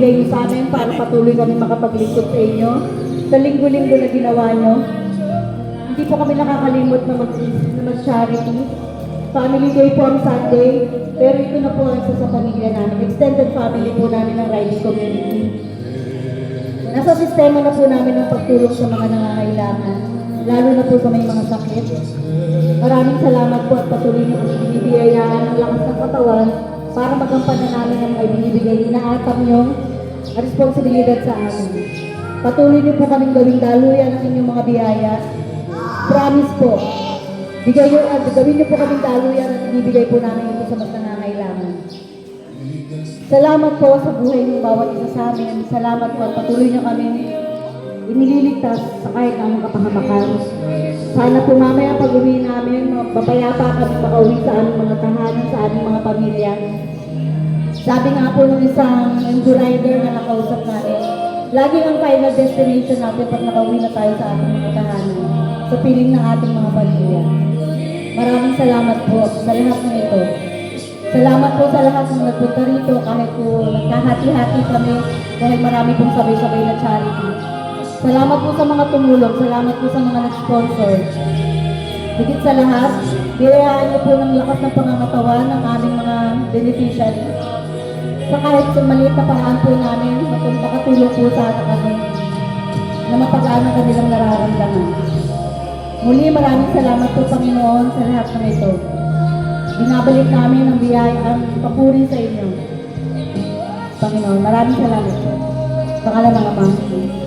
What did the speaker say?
ibinibigay niyo sa amin para patuloy kami makapaglingkod sa inyo. Sa linggo-linggo na ginawa niyo, hindi po kami nakakalimot na mag-charity. Family Day po ang Sunday, pero ito na po ang isa sa pamilya namin. Extended family po namin ng Riley Community. Nasa sistema na po namin ang pagtulong sa mga nangangailangan, lalo na po sa may mga sakit. Maraming salamat po at patuloy niyo kami binibiyayaan ng lakas ng katawan para magampanan namin ang mga binibigay inaatam niyong responsibilidad sa amin. Patuloy niyo po kaming gawing daluyan ng inyong mga biyaya. Promise po, gawin niyo po kaming daluyan at ibibigay po namin ito sa mas nangangailangan. Salamat po sa buhay ng bawat isa sa amin. Salamat po at patuloy niyo kami inililigtas sa kahit anong kapahamakan. Sana po mamaya pag-uwi namin, mapapayapa kami makauwi sa aming mga tahanan, sa aming mga pamilya. Sabi nga po ng isang rider na nakausap namin, laging ang final destination natin pag nakauwi na tayo sa ating mga tahanan, sa piling ng ating mga pamilya. Maraming salamat po sa lahat ng ito. Salamat po sa lahat ng nagpunta rito kahit po nagkahati-hati kami dahil marami pong sabay-sabay na charity. Salamat po sa mga tumulong, salamat po sa mga nag-sponsor. Higit sa lahat, biyayaan niyo po ng lakas ng pangangatawan ng aming mga beneficiary. Sa kahit sa maliit na paraan po namin, makatulong po sana kami na mapagaan ang kanilang nararamdaman. Muli, maraming salamat po Panginoon sa lahat ng ito. Binabalik namin ang biyaya, ang papuri sa inyo. Panginoon, maraming salamat po. Pangalan ng Ama.